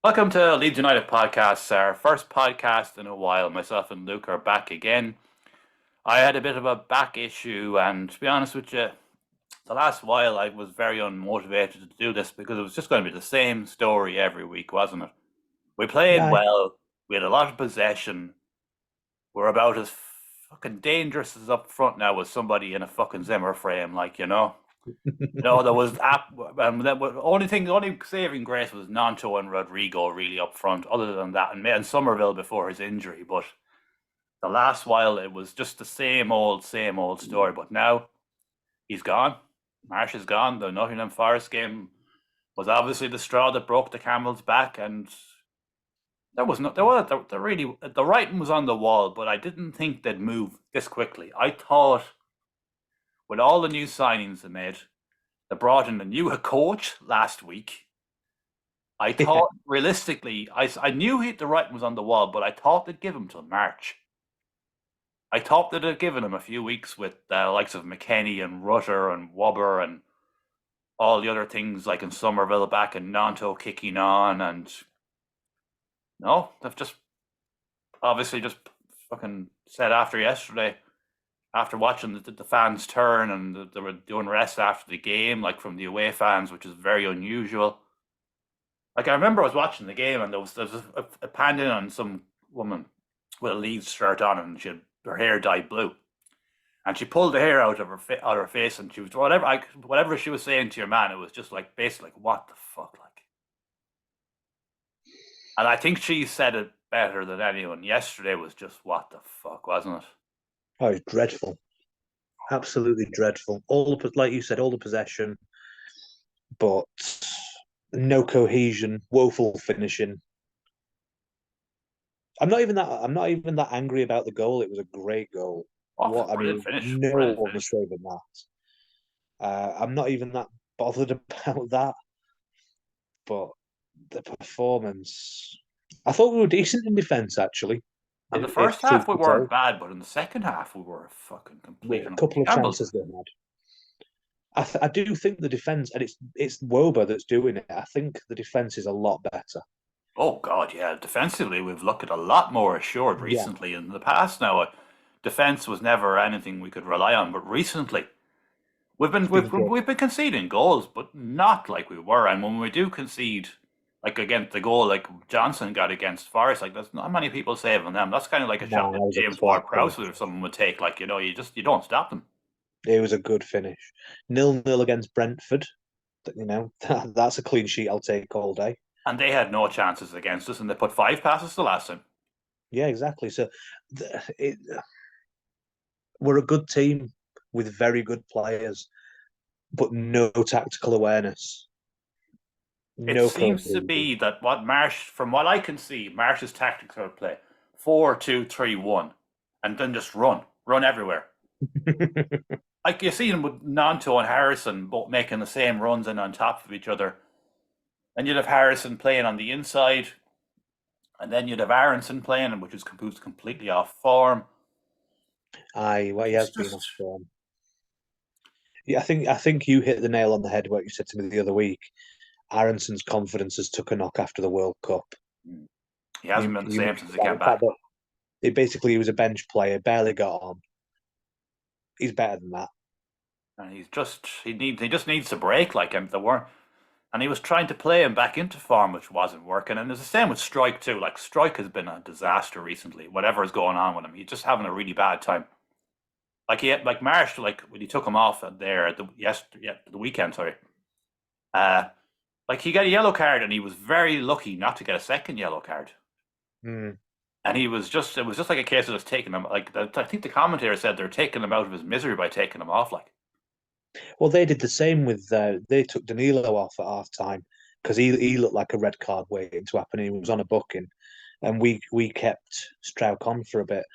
Welcome to Leeds United podcast, our first podcast in a while. Myself and Luke are back again. I had a bit of a back issue, and to be honest with you, the last while I was very unmotivated to do this because it was just going to be the same story every week, wasn't it? We played Yeah, well, we had a lot of possession, we're about as fucking dangerous as up front now as somebody in a fucking Zimmer frame, No, there was the only saving grace was Nanto and Rodrigo really up front. Other than that, and Somerville before his injury, but the last while it was just the same old story. But now he's gone. Marsch is gone. The Nottingham Forest game was obviously the straw that broke the camel's back, and the writing was on the wall. But I didn't think they'd move this quickly. I thought with all the new signings they brought in a new coach last week. I yeah, thought realistically, I knew the writing was on the wall, but I thought they'd give him till March. I thought they'd have given him a few weeks with the likes of McKennie and Rutter and Wobber and all the other things like in Somerville back and Nanto kicking on, and no, they've just obviously just fucking said after yesterday, after watching the fans turn and they were doing rest after the game, like from the away fans, which is very unusual. Like I remember I was watching the game and there was a pan in on some woman with a Leeds shirt on and she had her hair dyed blue, and she pulled the hair out of her face and she was whatever she was saying to your man, it was just like basically like what the fuck, like. And I think she said it better than anyone. Yesterday was just what the fuck, wasn't it? oh, it's dreadful, absolutely dreadful. Like you said, all the possession, but no cohesion, woeful finishing. I'm not even that angry about the goal. It was a great goal. Oh, it's a What I brilliant mean, finish, no brilliant one was finish. saving that. I'm not even that bothered about that. But the performance, I thought we were decent in defence. Actually, And the if first truth half we be weren't told, bad, but in the second half we were a fucking complete with a and utter couple of shambles. chances they had. I do think the defense, and it's Woba that's doing it. I think the defense is a lot better. Oh God, yeah. Defensively, we've looked a lot more assured Yeah, recently. In the past, now, defense was never anything we could rely on. But recently, we've been it's we've been good. we've been conceding goals, but not like we were. And when we do concede, like against the goal, like Johnson got against Forest, like there's not many people saving them. That's kind of like a shot Nah, that it was a James class Ward-Prowse finish. or someone would take. Like you don't stop them. It was a good finish. 0-0 against Brentford. That's a clean sheet I'll take all day. And they had no chances against us, and they put five passes the last time. Yeah, exactly. So we're a good team with very good players, but no tactical awareness, It no seems to cohesion. be that what Marsh, from what I can see, Marsh's tactics are play 4-2-3-1, and then just run everywhere. Like you see them with Nanto and Harrison both making the same runs and on top of each other. And you'd have Harrison playing on the inside, and then you'd have Aronson playing, which is completely off form. Aye, well, he It's has been just off form. Yeah, I think you hit the nail on the head what you said to me the other week. Aronson's confidence has took a knock after the World Cup. he hasn't been the You same mentioned since he about came the fact back. that he was a bench player, barely got on. He's better than that. And he just needs to break like him. There weren't and he was trying to play him back into form, which wasn't working. And it's the same with Strike too. Like Strike has been a disaster recently. Whatever is going on with him, he's just having a really bad time. Like he had, like Marsh, like when he took him off there at the weekend, sorry. Uh, like he got a yellow card, and he was very lucky not to get a second yellow card. Mm. And it was just like a case of just taking him. I think the commentator said they're taking him out of his misery by taking him off. Like Well, they did the same with they took Danilo off at half time because he looked like a red card waiting to happen. He was on a booking, and we kept Strauch on for a bit.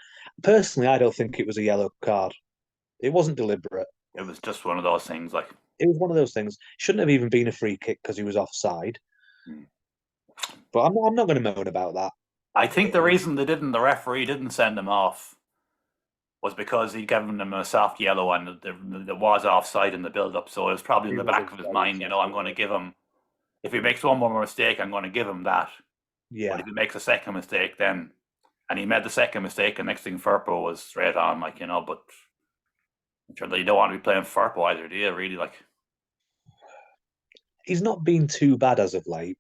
Personally, I don't think it was a yellow card. It wasn't deliberate. it was just one of those things. Like It was one of those things. Shouldn't have even been a free kick because he was offside. hmm. But I'm not going to moan about that. I think It, the reason the referee didn't send him off was because he'd given him a soft yellow and there was offside in the build up. So it was probably in it the was a back of his very mind, soft I'm going to yellow. give him, if he makes one more mistake, I'm going to give him that. But Yeah, if he makes a second mistake, then and he made the second mistake, and next thing Firpo was straight on, like But sure, you don't want to be playing Firpo either, do you? Really, like. he's not been too bad as of late.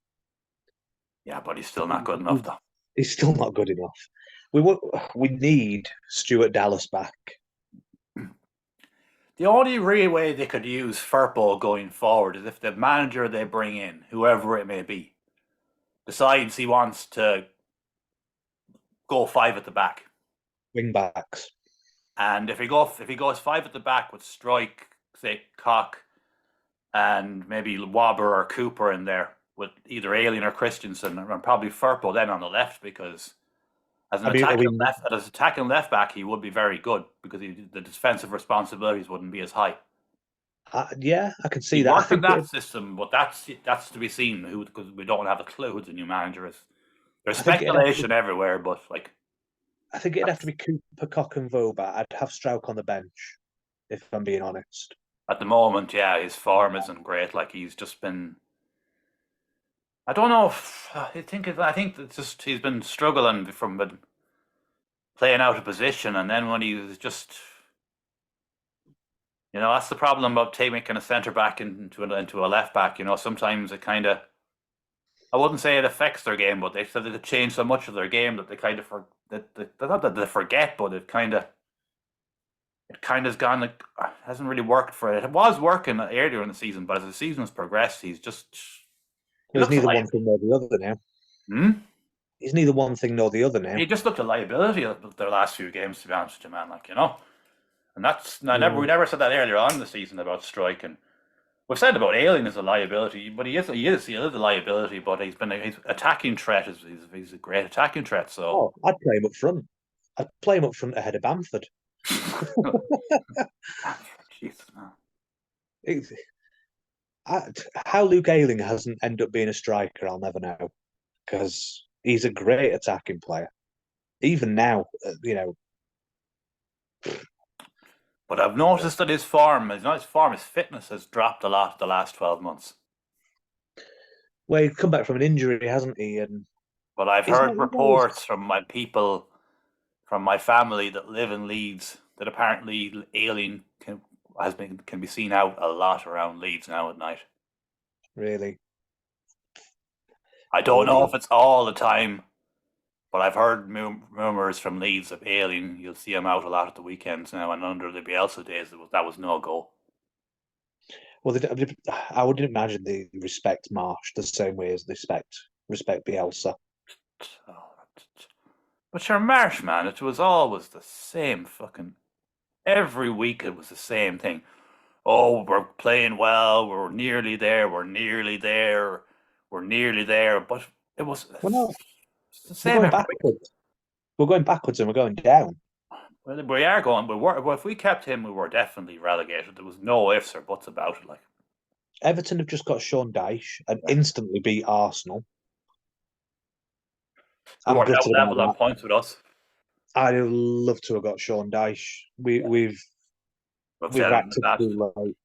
Yeah, but he's still not good enough, though. He's still not good enough. We need Stuart Dallas back. The only real way they could use Firpo going forward is if the manager they bring in, whoever it may be, decides he wants to go five at the back. Wing backs. And if he goes five at the back with Strike, say Cock, and maybe Wobber or Cooper in there with either Alien or Christensen, and probably Firpo then on the left, because as an attacking left back, he would be very good because the defensive responsibilities wouldn't be as high. Yeah, I can see He that. worked in that system, but that's to be seen. Because we don't have a clue who the new manager is. There's speculation everywhere, but like, I think it'd have to be Cooper, Cock, and Voba. I'd have Strauch on the bench, if I'm being honest. At the moment, yeah, his form isn't great. Like he's just been. I don't know if I think it's just he's been struggling from playing out of position, and then when he was just. That's the problem about making a centre back into a left back. Sometimes it kind of. I wouldn't say it affects their game, but they said that it changed so much of their game that they kind of not that they forget, but it kind of has gone. Like, hasn't really worked for it. It was working earlier in the season, but as the season has progressed, he's just. He's neither one thing nor the other now. He's neither one thing nor the other now. He just looked a liability of their last few games, to be honest with you, man. And that's we never said that earlier on in the season about Strike, and we've said about Alien as a liability, but he is a liability. But his attacking threat he's a great attacking threat. So I'd play him up front. I'd play him up front ahead of Bamford. Jesus, man. How Luke Ayling hasn't ended up being a striker, I'll never know, because he's a great attacking player. Even now, But I've noticed that his fitness has dropped a lot the last 12 months. Well, he's come back from an injury, hasn't he? But I've heard reports from my people, from my family that live in Leeds, that apparently Alien can be seen out a lot around Leeds now at night. Really? I don't know if it's all the time, but I've heard rumours from Leeds of Alien. You'll see him out a lot at the weekends now, and under the Bielsa days, that was no go. Well, I wouldn't imagine they respect Marsch the same way as they respect Bielsa. But your Marsch, man, it was always the same fucking. Every week it was the same thing. Oh, we're playing well. We're nearly there. We're nearly there. We're nearly there. But it was the same. We're going backwards. We're going backwards and we're going down. Well, we are going. If we kept him, we were definitely relegated. There was no ifs or buts about it. Like Everton have just got Sean Dyche and instantly beat Arsenal. They were level on points with us. I'd love to have got Sean Dyche. We've acted too late.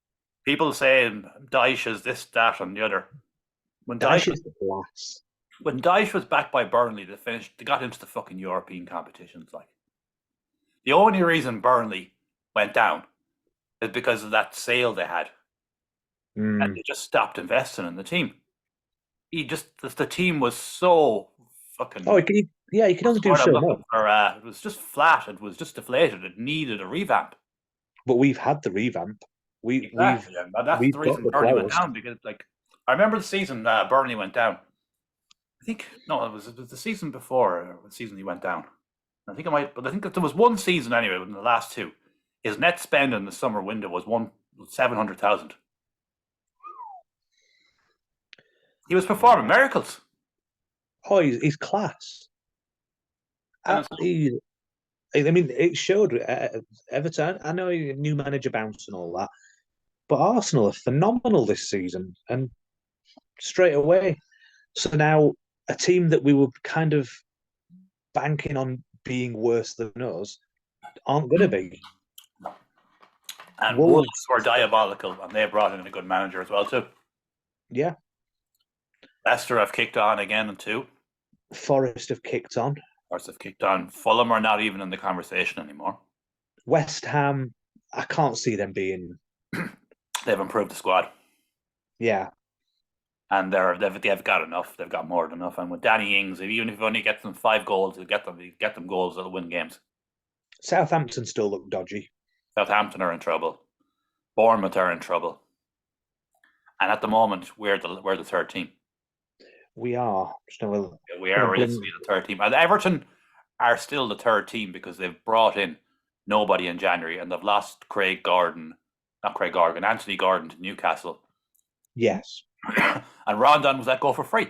People saying Dyche is this, that, and the other. When Dyche is the class. When Dyche was backed by Burnley, they got into the fucking European competitions. Like the only reason Burnley went down is because of that sale they had, and they just stopped investing in the team. The team was so fucking. You can only do so much. It was just flat. It was just deflated. It needed a revamp. But we've had the revamp. That's the reason Burnley went down, because I remember the season Burnley went down. I think it was the season before the season he went down. I think there was one season anyway. In the last two, his net spend in the summer window was 700,000. He was performing miracles. Oh, he's class. I mean, it showed Everton. I know new manager bounce and all that, but Arsenal are phenomenal this season, and straight away. So now a team that we were kind of banking on being worse than us aren't going to be. And Wolves were diabolical, and they brought in a good manager as well too. Yeah. Leicester have kicked on again in 2. Forest have kicked on. Forest have kicked on. Fulham are not even in the conversation anymore. West Ham, I can't see them being. They've improved the squad. Yeah, And they've got enough. They've got more than enough. And with Danny Ings, even if he only gets them 5 goals, he'll get them goals that'll win games. Southampton still look dodgy. Southampton are in trouble. Bournemouth are in trouble. And at the moment, we're the third team. We are. We are realistically the third team. And Everton are still the third team because they've brought in nobody in January and they've lost Anthony Gordon to Newcastle. Yes. And Rondon was let go for free.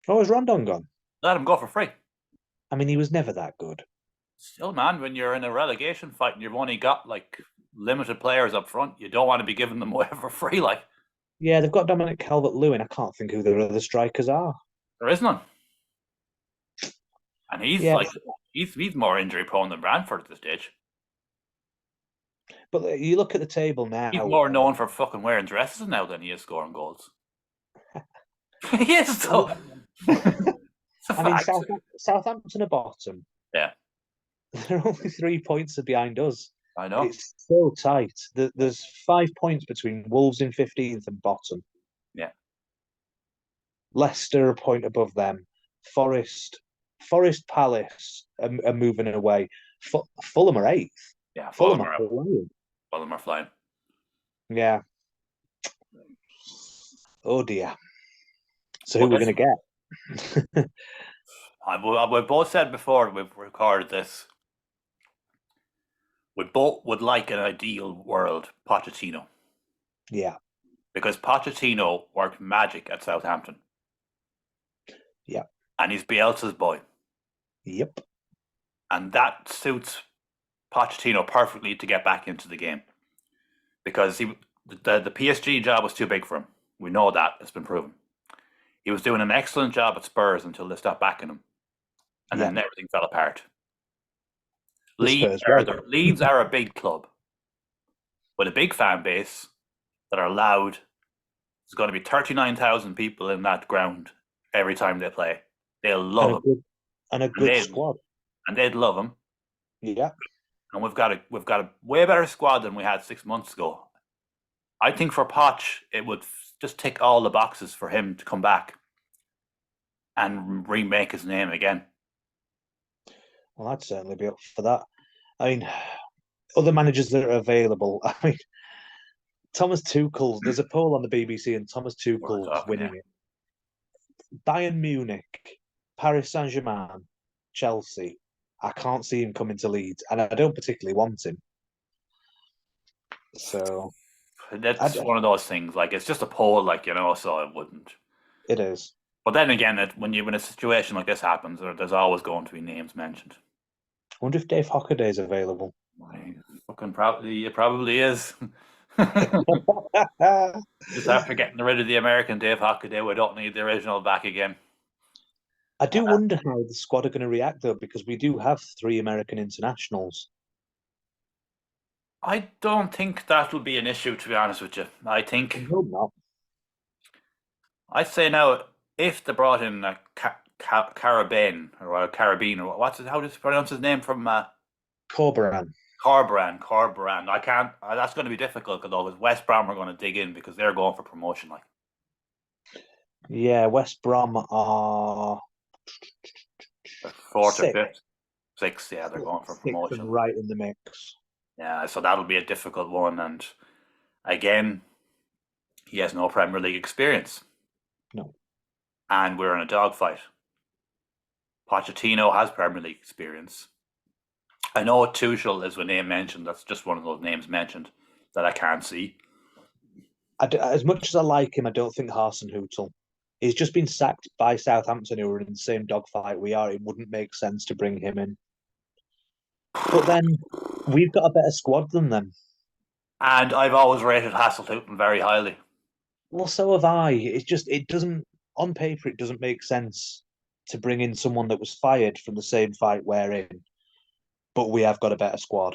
Oh, is Rondon gone? Let him go for free. I mean, he was never that good. Still, man, when you're in a relegation fight and you've only got like limited players up front, you don't want to be giving them away for free. Like, Yeah, they've got Dominic Calvert-Lewin. I can't think who the other strikers are. there is none. And he's more injury prone than Brentford at this stage. But you look at the table now. He's more known for fucking wearing dresses now than he is scoring goals. He is, though. I mean, Southampton are bottom. Yeah. They're only 3 points behind us. I know. It's so tight. There's 5 points between Wolves in 15th and bottom. Yeah. Leicester a point above them. Forest Palace are moving away. Fulham are 8th. Yeah, Fulham are flying. Fulham are flying. Yeah. Oh dear. So who are we going to get? We've both said before we've recorded this. We both would like an ideal world Pochettino. Yeah. Because Pochettino worked magic at Southampton. Yeah. And he's Bielsa's boy. Yep. And that suits Pochettino perfectly to get back into the game. Because the PSG job was too big for him. We know that. It's been proven. He was doing an excellent job at Spurs until they stopped backing him. And then everything fell apart. Leeds are a big club with a big fan base that are loud. There's going to be 39,000 people in that ground every time they play. They'll love him. And a good squad. And they'd love him. Yeah. And we've got a way better squad than we had 6 months ago. I think for Poch, it would just tick all the boxes for him to come back and remake his name again. Well, I'd certainly be up for that. I mean, other managers that are available. I mean, Thomas Tuchel. There's a poll on the BBC, and Thomas Tuchel's winning it. Bayern Munich, Paris Saint-Germain, Chelsea. I can't see him coming to Leeds, and I don't particularly want him. So that's one of those things. Like, it's just a poll, like, so it wouldn't. It is. But then again, when a situation like this happens, there's always going to be names mentioned. I wonder if Dave Hockaday is available. It probably is. Just after getting rid of the American Dave Hockaday, we don't need the original back again. I do wonder how the squad are going to react, though, because we do have 3 American internationals. I don't think that will be an issue, to be honest with you. I hope not. I'd say now, if they brought in a Caribbean or how do you pronounce his name from Corberan. I can't. That's going to be difficult because West Brom are going to dig in because they're going for promotion. Like, yeah, West Brom are 4th or 5th, 6th. Yeah, they're going for promotion. Right in the mix. Yeah, so that'll be a difficult one. And again, he has no Premier League experience. No. And we're in a dogfight. Pochettino has Premier League experience. I know Tuchel is a name mentioned. That's just one of those names mentioned that I can't see. As much as I like him, I don't think Hasenhüttl. He's just been sacked by Southampton, who are in the same dogfight we are. It wouldn't make sense to bring him in. But then we've got a better squad than them. And I've always rated Hasenhüttl very highly. Well, so have I. It doesn't, on paper, it doesn't make sense to bring in someone that was fired from the same fight we're in. But we have got a better squad.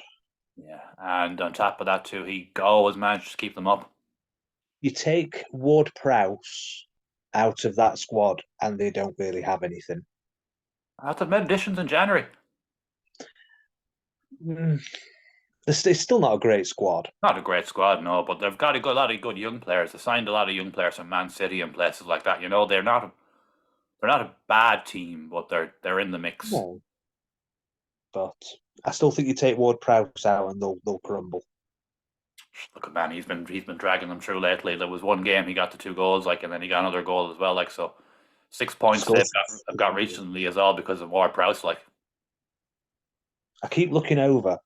Yeah, and on top of that too, he always managed to keep them up. You take Ward-Prowse out of that squad, and they don't really have anything. I have to admit, additions in January. Mm, it's still not a great squad. Not a great squad, no, but they've got a lot of good young players. They signed a lot of young players from Man City and places like that. They're not a bad team, but they're in the mix. No, but I still think you take Ward Prowse out and they'll crumble. Look at man, he's been dragging them through lately. There was one game he got the 2 goals, like, and then he got another goal as well, like. So 6 points Scored. have got recently is all because of Ward Prowse, like. I keep looking over.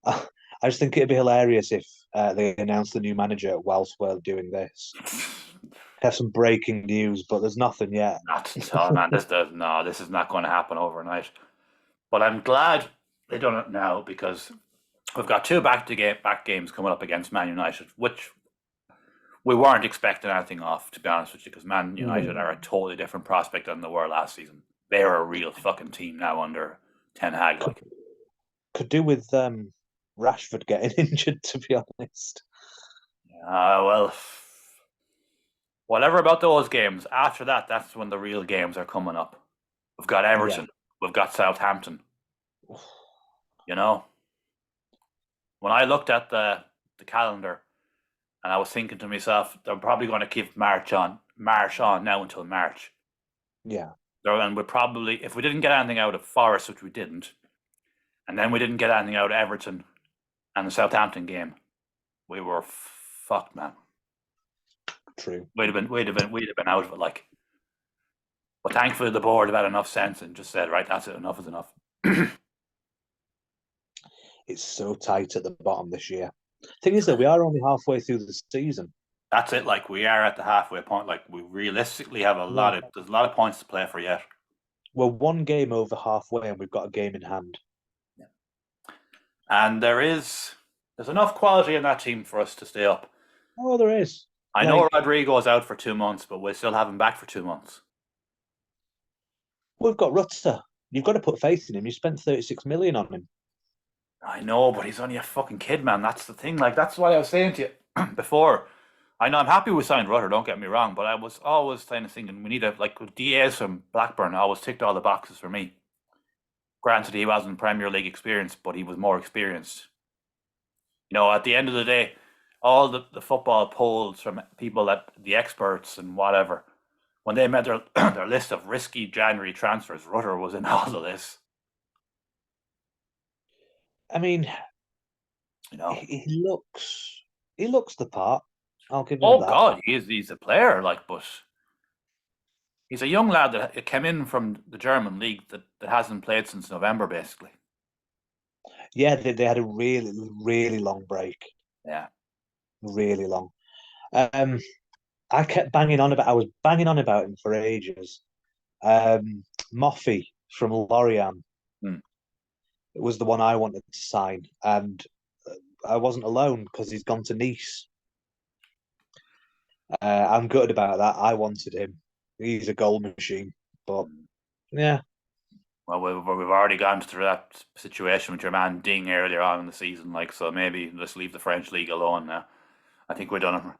I just think it'd be hilarious if they announced the new manager whilst we're doing this. Have some breaking news, but there's nothing yet. Oh man, this is not going to happen overnight. But I'm glad they done it now because we've got 2 back games coming up against Man United, which we weren't expecting anything off, to be honest with you, because Man United are a totally different prospect than they were last season. They're a real fucking team now under Ten Hag. Like. Could do with Rashford getting injured, to be honest. Well, whatever about those games. After that, that's when the real games are coming up. We've got Everton. Yeah. We've got Southampton. You know, when I looked at the calendar, and I was thinking to myself, they're probably going to keep Marsch on now until March. Yeah. And we'd probably, if we didn't get anything out of Forest, which we didn't, and then we didn't get anything out of Everton and the Southampton game, we were fucked, man. True. We'd have been out of it, like. But thankfully, the board have had enough sense and just said, right, that's it, enough is enough. It's so tight at the bottom this year. Thing is, though, we are only halfway through the season. That's it. Like, we are at the halfway point. Like, we realistically have there's a lot of points to play for yet. We're 1 game over halfway, and we've got a game in hand. Yeah. And there's enough quality in that team for us to stay up. Oh, there is. I know Rodrigo's out for 2 months, but we'll still have him back for 2 months. We've got Rutter. You've got to put faith in him. You spent 36 million on him. I know, but he's only a fucking kid, man. That's the thing. Like, that's what I was saying to you before. I know I'm happy we signed Rutter, don't get me wrong, but I was always kind of thinking we need Diaz from Blackburn always ticked all the boxes for me. Granted, he wasn't Premier League experienced, but he was more experienced. You know, at the end of the day, all the football polls from people the experts and whatever, when they made their list of risky January transfers, Rutter was in all of this. I mean, you know, he looks the part. I'll give him that. Oh God, he's a player, like, but he's a young lad that came in from the German league that hasn't played since November, basically. Yeah, they had a really, really long break. Yeah, really long. I was banging on about him for ages. Moffey from Lorient. It was the one I wanted to sign, and I wasn't alone because he's gone to Nice. I'm good about that. I wanted him. He's a goal machine, but yeah. Well, we've already gone through that situation with your man Ding earlier on in the season, like, so maybe let's leave the French league alone now. I think we're done.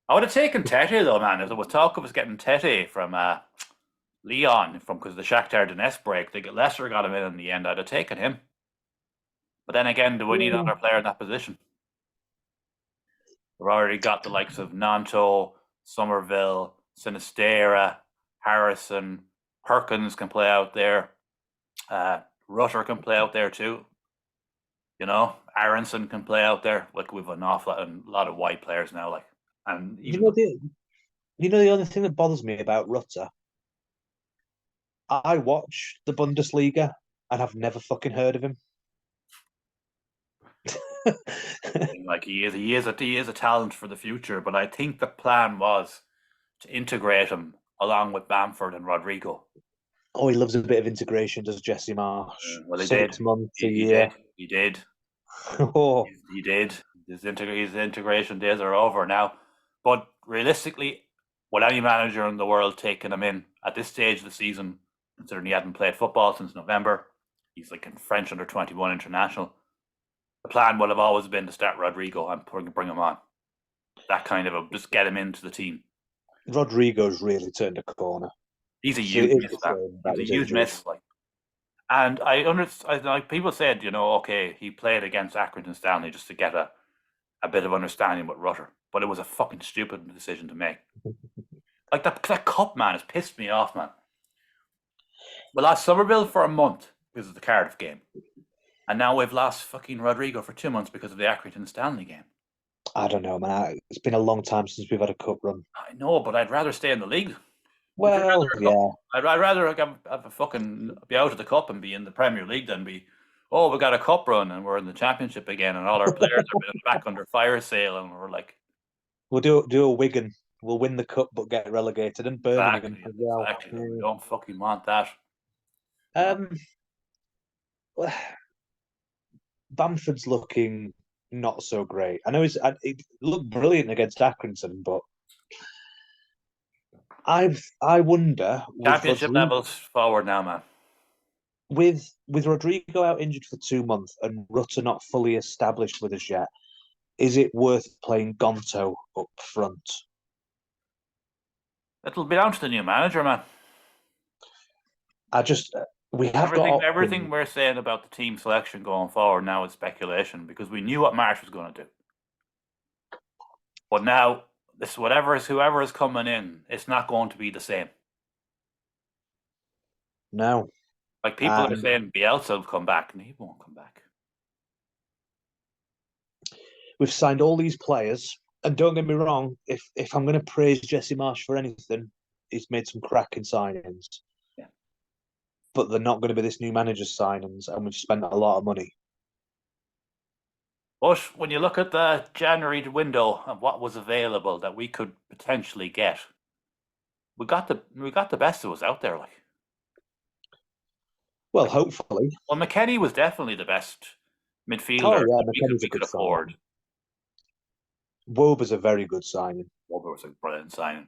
I would have taken Tete though, man. If there was talk of us getting Tete from Lyon because the Shakhtar Donetsk break, Leicester got him in the end. I'd have taken him. But then again, do we need another player in that position? We've already got the likes of Nanto, Somerville, Sinistera, Harrison, Perkins can play out there. Rutter can play out there too. You know, Aronson can play out there. Like, we've an awful lot of white players now. Like, and you know the other thing that bothers me about Rutter. I watch the Bundesliga and I've never fucking heard of him. Like, he is a talent for the future, but I think the plan was to integrate him along with Bamford and Rodrigo. Oh, he loves a bit of integration, does Jesse Marsch? Well, he 6 did. months a year. He did. Oh. He did. His integration days are over now. But realistically, with any manager in the world taking him in at this stage of the season, considering he hadn't played football since November, he's like in French under-21 international. The plan would have always been to start Rodrigo and bring him on. That kind of just get him into the team. Rodrigo's really turned a corner. He's a huge It's miss, a man. shame He's about a his huge injuries. miss. Like, and like people said, okay, he played against Accrington Stanley just to get a bit of understanding with Rutter, but it was a fucking stupid decision to make. Like that cup, man, has pissed me off, man. We lost Somerville for a month because of the Cardiff game, and now we've lost fucking Rodrigo for 2 months because of the Accrington Stanley game. I don't know, man. It's been a long time since we've had a cup run. I know, but I'd rather stay in the league. Would you Well, rather a cup? yeah. I'd rather have a fucking be out of the cup and be in the Premier League than be, oh, we got a cup run and we're in the Championship again and all our players are back under fire sale and we're like, We'll do a Wigan. We'll win the cup but get relegated, and Birmingham exactly, as well. exactly. We don't fucking want that. No. Um, Bamford's looking not so great. I know it looked brilliant against Accrington, but I wonder Championship levels forward now, man. With Rodrigo out injured for 2 months and Rutter not fully established with us yet, is it worth playing Gonto up front? It'll be down to the new manager, man. I just we have got Everything options. we're saying about the team selection going forward now is speculation because we knew what Marsch was going to do. But now, whoever is coming in, it's not going to be the same. No, Like people are and saying Bielsa will come back, and he won't come back. we've signed all these players. And don't get me wrong, if I'm going to praise Jesse Marsch for anything, he's made some cracking signings. Yeah. But they're not going to be this new manager's signings, and we've spent a lot of money. But when you look at the January window and what was available that we could potentially get, we got the best of us out there. Well, hopefully. Well, McKennie was definitely the best Oh midfielder yeah, that McKennie's a we could good afford. signing. Wober's a very good signing. Wobber was a brilliant signing,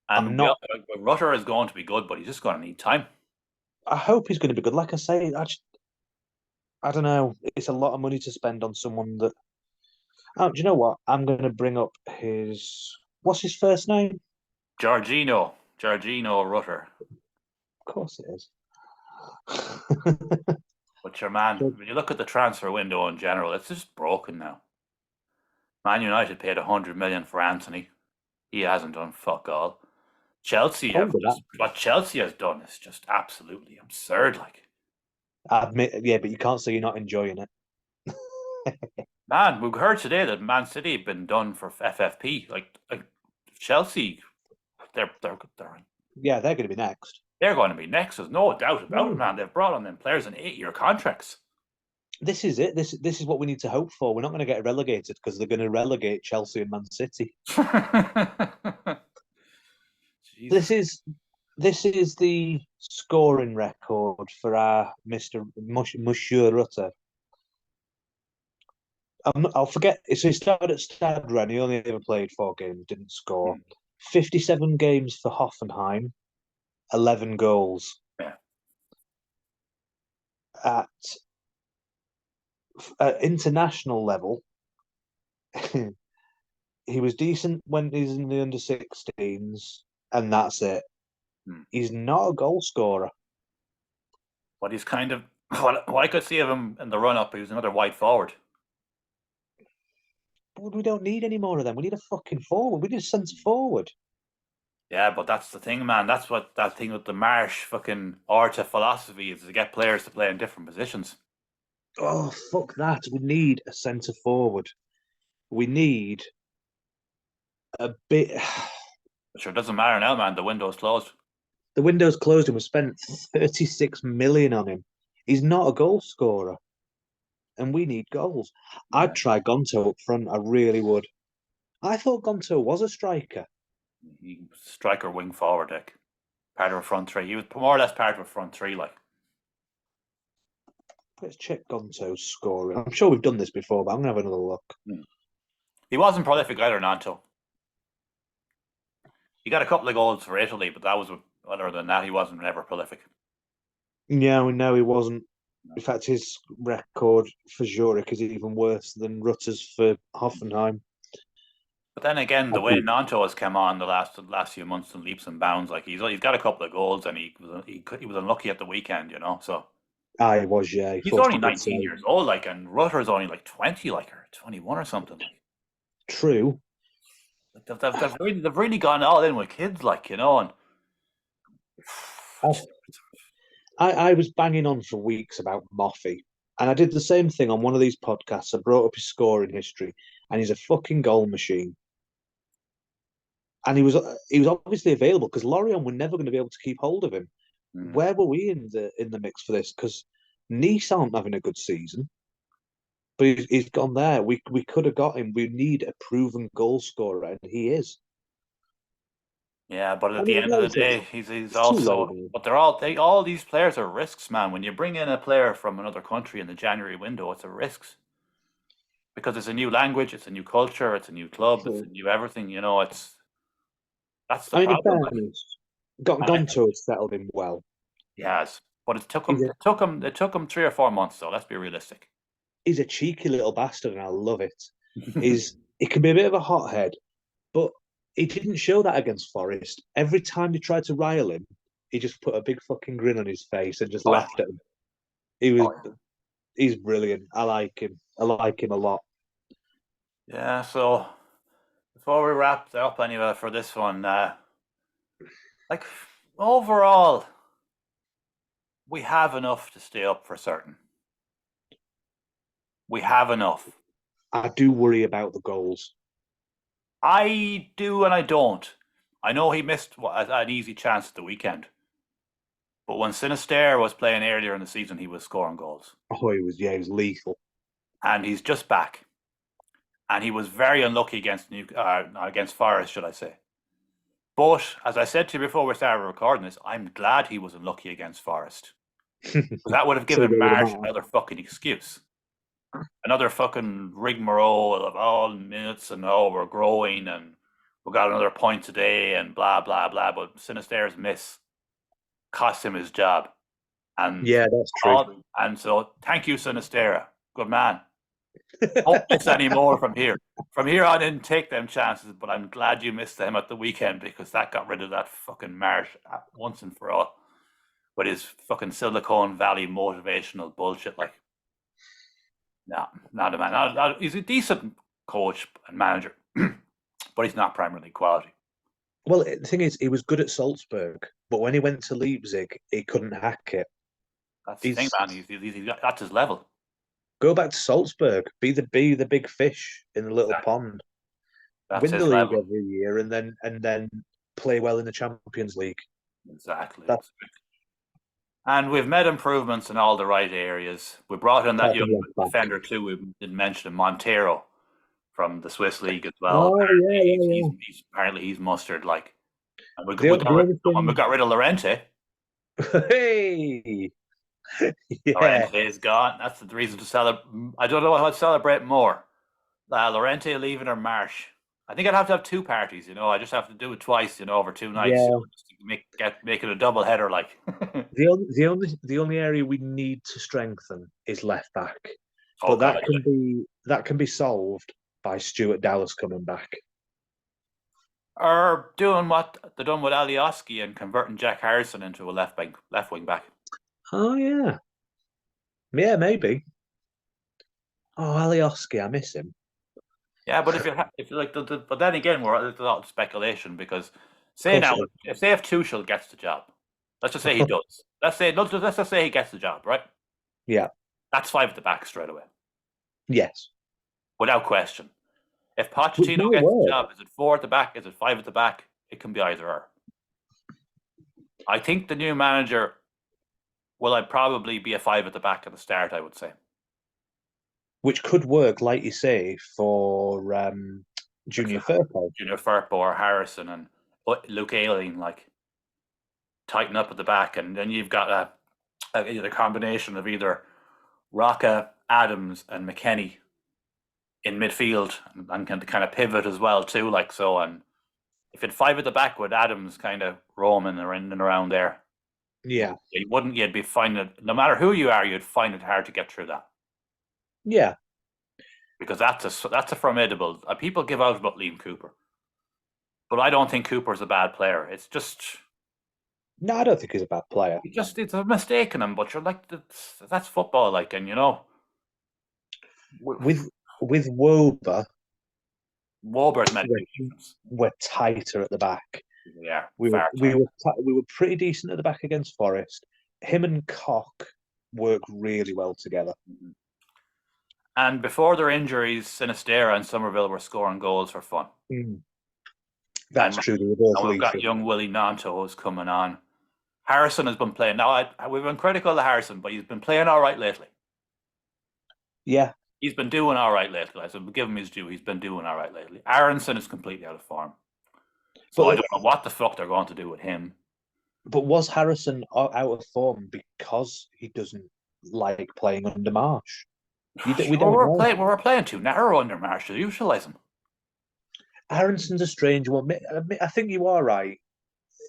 I'm and not. Rutter is going to be good, but he's just going to need time. I hope he's going to be good. Like I say, I don't know. It's a lot of money to spend on someone that. Oh, do you know what? I'm going to bring up his. What's his first name? Georgino Rutter. Of course it is. But your man, when you look at the transfer window in general, it's just broken now. Man United paid 100 million for Anthony. He hasn't done fuck all. Over that. What Chelsea has done is just absolutely absurd. Like, I admit, yeah, but you can't say you're not enjoying it. man, we heard today that Man City have been done for FFP. Like Chelsea, they're Yeah, they're going to be next. they're going to be next. There's no doubt about it, No. man. They've brought on them players in 8-year contracts. This is it. This is what we need to hope for. We're not going to get relegated because they're going to relegate Chelsea and Man City. Jesus. This is the scoring record for our Monsieur Rutter. I'll forget. So he started at Stade Rennes. He only ever played 4 games, didn't score. 57 games for Hoffenheim, 11 goals. Yeah. At international level, he was decent when he's in the under 16s, and that's it. He's not a goal scorer. But he's kind of what I could see of him in the run up. He was another wide forward. But we don't need any more of them. We need a fucking forward. We need a centre forward. Yeah, but that's the thing, man. That's what that thing with the Marsch fucking Orta philosophy is to get players to play in different positions. Oh, fuck that. We need a centre forward. We need a bit. But sure, it doesn't matter now, man. The window's closed. The window's closed and we spent 36 million on him. He's not a goal scorer. And we need goals. Yeah. I'd try Gonto up front. I really would. I thought Gonto was a striker. He striker wing forward, like part of a front three. He was more or less part of a front three, like. Let's check Gonto's scoring. I'm sure we've done this before, but I'm gonna have another look. He wasn't prolific either, Nanto. He got a couple of goals for Italy, but that was other than that, he wasn't ever prolific. Yeah, we know he wasn't. In fact, his record for Zurich is even worse than Rutter's for Hoffenheim. But then again, I the way do. Nanto has come on the last few months in leaps and bounds, like he's got a couple of goals and he was unlucky at the weekend, so I was, yeah. He he's forced only a good 19 save. years old, like, and Rutter's only like 20, like, or 21 or something, True. like they've really gone all in with kids, like, and I, I was banging on for weeks about Moffy, and I did the same thing on one of these podcasts. I brought up his scoring history, and he's a fucking goal machine. And he was obviously available because Lorient were never going to be able to keep hold of him. mm, Where were we in the mix for this? Because Nice aren't having a good season, but he's gone there. We could have got him. We need a proven goal scorer, and he is. yeah. But I at the mean, end of like the I said, day, he's it's too late also. now. But all these players are risks, man. When you bring in a player from another country in the January window, it's a risk because it's a new language, it's a new culture, it's a new club, it's a So, new everything. That's the I mean, in problem. Like, fairness, and Gonto has settled him well. he has, but He's a it took him 3 or 4 months. Though let's be realistic. he's a cheeky little bastard, and I love it. He can be a bit of a hothead, but he didn't show that against Forest. Every time they tried to rile him, he just put a big fucking grin on his face and just Oh yeah, laughed at him. He was oh yeah. he's brilliant. I like him. I like him a lot. Yeah. So before we wrap up, anyway, for this one, like overall, we have enough to stay up for certain. We have enough. I do worry about the goals. I do and I don't. I know he missed an easy chance at the weekend, but when Sinisterre was playing earlier in the season, he was scoring goals, Oh, he was lethal. and he's just back. And he was very unlucky against Forest, should I say? But as I said to you before we started recording this, I'm glad he was unlucky against Forest So because that would have they given go with Marsch the another fucking excuse, another fucking rigmarole of all minutes and we're growing and we got another point today and blah blah blah. But Sinisterre's miss cost him his job, and Yeah, that's true. so thank you, Sinisterra, good man. Don't miss any more from here. From here on in, take them chances, but I'm glad you missed them at the weekend because that got rid of that fucking Marsh once and for all with his fucking Silicon Valley motivational bullshit. Like, no, not a man. He's a decent coach and manager, but he's not Premier League quality. Well, the thing is, he was good at Salzburg, but when he went to Leipzig, he couldn't hack it. That's the thing, He's man. That's his level. Go back to Salzburg, be the big fish in the little Exactly. pond, That's win the his league level. every year, and then play well in the Champions League. Exactly. That's And we've made improvements in all the right areas. We brought in that apart from young left back. defender too. We didn't mention Montero from the Swiss league as well. Oh yeah, Apparently, yeah, yeah. apparently he's mustered. Like, and The other when we thing, got rid of Lorente, hey, yeah, Lorente is gone. That's the reason to celebrate. I don't know how to celebrate more. Lorente leaving or Marsh. I think I'd have to have two parties. I just have to do it twice. Over 2 nights. yeah. Just to make it a double header. Like, The only area we need to strengthen is left back, oh but god, that can be solved by Stuart Dallas coming back. or doing what they done with Alioski and converting Jack Harrison into a left wing back. Oh yeah, yeah, maybe. Oh, Alioski, I miss him. Yeah, but if you like, but then again, there's a lot of speculation because Of say course now it is. if Tuchel gets the job, let's just say he does. Let's just say he gets the job, right? Yeah. That's five at the back straight away, Yes. without question. If Which Pochettino might gets the work. job, is it four at the back? Is it five at the back? It can be either or. I think the new manager will I probably be a five at the back at the start. I would say Which could work, like you say, for like Junior Firpo. Junior Firpo or Harrison and Luke Ayling, like tighten up at the back, and then you've got a combination of either Rocca, Adams, and McKennie in midfield, and can kind of pivot as well too, like so. And if you'd five at the back with Adams kind of roaming around and around there, Yeah. you'd be finding it. No matter who you are, you'd find it hard to get through that. Yeah. because that's a formidable. People give out about Liam Cooper, but I don't think Cooper's a bad player. It's just No, I don't think he's a bad player. it's a mistake in him. But you're like that's football, like, and With Woba, Warbur's made a we're, big difference. we're tighter at the back. Yeah, We were far we tighter. were we were pretty decent at the back against Forest. Him and Cock work really well together. Mhm. And before their injuries, Sinistera and Somerville were scoring goals for fun. Mm, And that's true. They were both we've got lethal. young Willie Nanto who's coming on. Harrison has been playing. Now, we've been critical of Harrison, but he's been playing all right lately. Yeah, He's been doing all right lately. I said, give him his due. He's been doing all right lately. Aronson is completely out of form. So I but don't know what the fuck they're going to do with him. was Harrison out of form because he doesn't like playing under Marsh? We Sure, don't know. we're playing too narrow under Marsch to utilise him. Aronson's a strange one. I think you are right.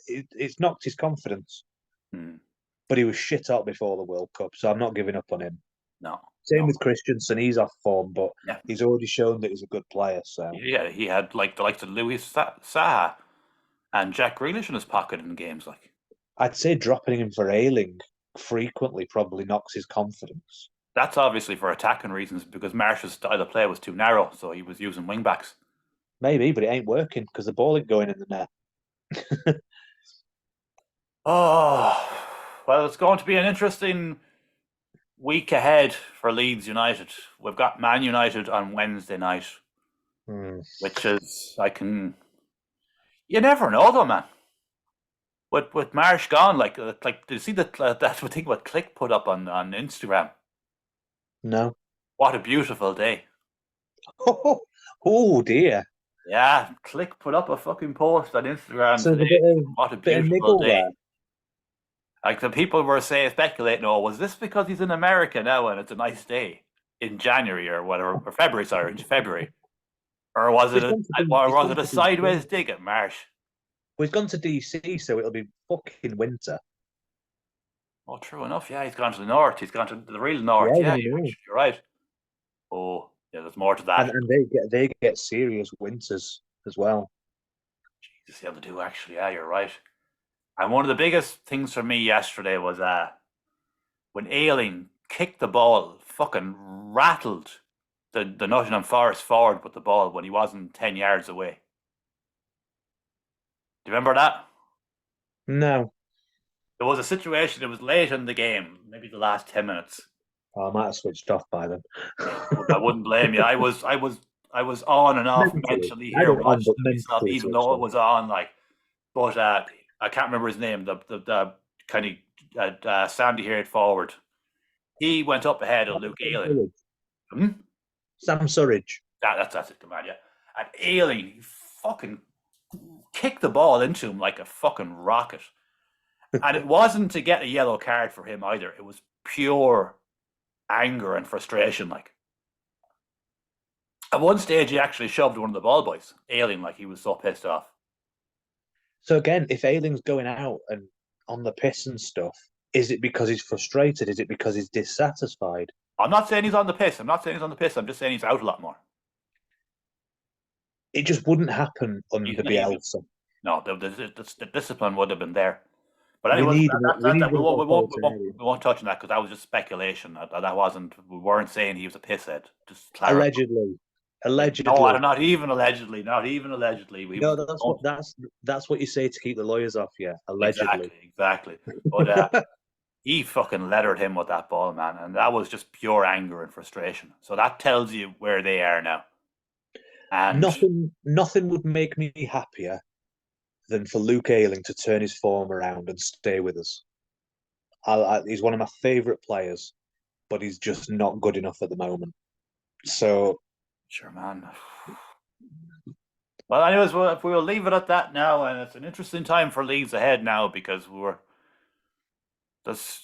It's knocked his confidence, Hmm. but he was shit up before the World Cup, so I'm not giving up on him. No, Same no. with Christensen. He's off form, but Yeah, he's already shown that he's a good player. So yeah. He had like the likes of Louis Saha and Jack Grealish in his pocket in games. Like I'd say dropping him for Ailing frequently probably knocks his confidence. that's obviously for attacking reasons because Marsh's style of play was too narrow, so he was using wing backs. Maybe, but it ain't working because the ball ain't going in the net. Oh, well, it's going to be an interesting week ahead for Leeds United. We've got Man United on Wednesday night, Hmm. which is you never know though, man. With Marsh gone, like, did you see that thing what Click put up on Instagram? No. What a beautiful day. Oh dear. Yeah, Click put up a fucking post on Instagram So there's today. a What a bit of beautiful niggle day. there. Like the people were saying, speculating, oh, was this because he's in America now and it's a nice day in January or whatever, or February, sorry, in February, or was it He's gone to D- or he's was gone it a to DC. sideways dig at Marsh? Well, he's gone to DC, so it'll be fucking winter. Oh, true enough. Yeah, he's gone to the north. He's gone to the real Yeah, north. Yeah, I know. you're right. Oh, yeah, there's more to And that. they get serious winters as well. Jesus, yeah, they do actually. Yeah, you're right. And one of the biggest things for me yesterday was when Ailing kicked the ball, fucking rattled the Nottingham Forest forward with the ball when he wasn't 10 yards away. Do you remember that? No. There was a situation, it was late in the game, maybe the last 10 minutes. Oh, I might have switched off by then. I wouldn't blame you. I was on and off Mentally. mentally I had here it on, watching but it myself, mentally even switched though it off. was on. But I can't remember his name. The kind of sandy-haired forward. He went up ahead of Luke Sam Ayling. Surridge. Hmm? Sam Surridge. That's it, the man. Yeah, and Ayling, he fucking kicked the ball into him like a fucking rocket. And it wasn't to get a yellow card for him either. It was pure anger and frustration. Like at one stage, he actually shoved one of the ball boys, Ayling, like he was so pissed off. So again, if Ailing's going out and on the piss and stuff, is it because he's frustrated? Is it because he's dissatisfied? I'm not saying he's on the piss. I'm not saying he's on the piss. I'm just saying he's out a lot more. It just wouldn't happen under He's Bielsa. no, the discipline would have been there. But We anyways, need we need we one won't, more we won't, we won't, authoritarian. we won't touch on that because that was just speculation. That wasn't. We weren't saying he was a pisshead. Just clarify. Allegedly, No, allegedly. not even allegedly. Not even allegedly. We No, was that's what that's what you say to keep the lawyers off you. Allegedly. exactly. But he fucking lettered him with that ball, man, and that was just pure anger and frustration. So that tells you where they are now. And Nothing would make me happier than for Luke Ayling to turn his form around and stay with us. He's one of my favourite players, but he's just not good enough at the moment. So sure, man. Well, anyways, if we will leave it at that now, and it's an interesting time for Leeds ahead now because there's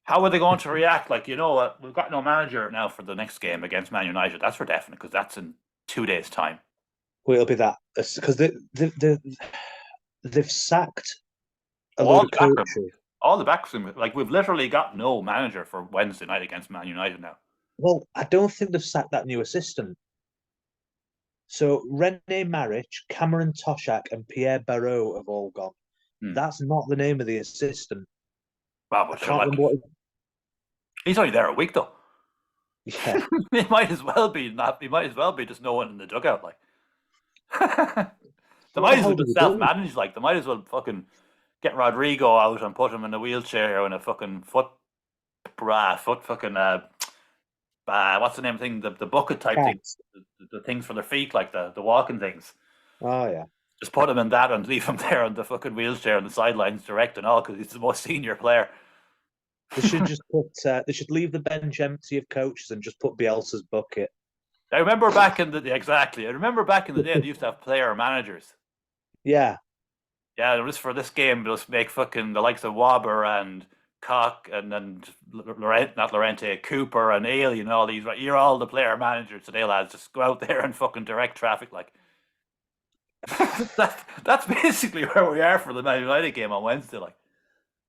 how are they going to react? Like, we've got no manager now for the next game against Man United. That's for definite because that's in 2 days' time. well, it'll be that because they've sacked a All load the of backroom, coaches. all the backroom, like we've literally got no manager for Wednesday night against Man United now. Well, I don't think they've sacked that new assistant. So Rene Marich, Cameron Toshak, and Pierre Barreau have all gone. Hmm. That's not the name of the assistant. Wow, I but sure, can't like, remember what. he's only there a week though. Yeah. He might as well be not. He might as well be just no one in the dugout. Like, they What might the as well hell do just we do? self-manage. Like, they might as well fucking get Rodrigo out and put him in a wheelchair and a fucking foot fucking what's the name thing? The bucket type thing, Cats. the things for their feet, like the walking things. Oh yeah. Just put him in that and leave him there on the fucking wheelchair on the sidelines, direct and all, because he's the most senior player. They should just put. They should leave the bench empty of coaches and just put Bielsa's bucket. I remember back in the exactly. I remember back in the day they used to have player managers. Yeah. Yeah, just for this game, just make fucking the likes of Wobber and Cock and Laurent, not Lorente, Cooper and Alien and all these. Right, you're all the player managers today, lads. Just go out there and fucking direct traffic. Like that's basically where we are for the Man United game on Wednesday. Like,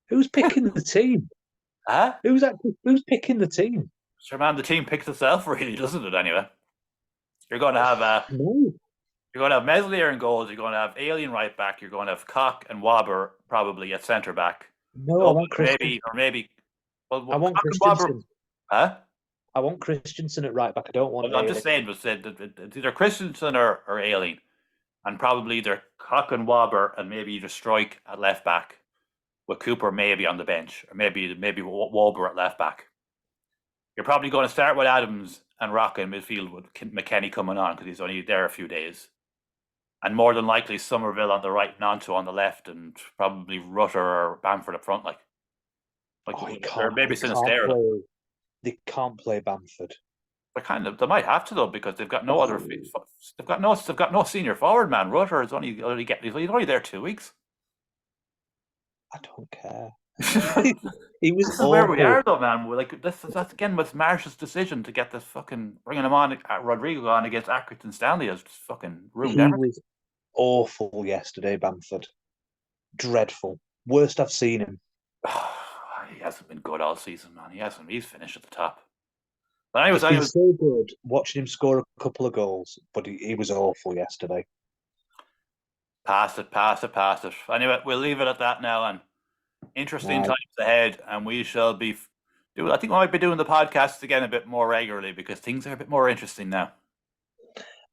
Who's picking the team? huh? Who's picking the team? Sure, man. The team picks itself, really, doesn't it? Anyway, you're going to have No. you're going to have Meslier in goals. You're going to have Alien right back. You're going to have Cock and Wobber probably at centre back. No, I Oh, want Christian. maybe. Well, I want Cock and Wobber, Christensen. huh? I want Christensen at right back. I don't want Well, I'm just Ailey. saying, but said that it's either Christensen or Aileen, and probably either Cock and Wobber, and maybe either Strike at left back, with Cooper maybe on the bench, or maybe Wobber at left back. You're probably going to start with Adams and Rock in midfield with McKennie coming on because he's only there a few days, and more than likely Somerville on the right, Nanto on the left, and probably Rutter or Bamford up front, Oh, or maybe Sinisterra. play. They can't play Bamford. They might have to though because they've got no other. They've got no senior forward man. Rutter is he's only there 2 weeks. I don't care. He was This is where we awful. are though, man. We're like that's again with Marsch's decision to get this fucking bringing him on Rodrigo on against Accrington Stanley has just fucking ruined He everything. was awful yesterday, Bamford. Dreadful. Worst I've seen him. He hasn't been good all season, man. He hasn't. He's finished at the top. But anyways, He's been so good watching him score a couple of goals, but he was awful yesterday. pass it. Anyway, we'll leave it at that now. And interesting Right. times ahead, and we shall be. I think we might be doing the podcasts again a bit more regularly because things are a bit more interesting now.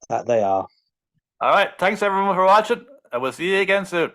That they are. All right, thanks everyone for watching, and we'll see you again soon.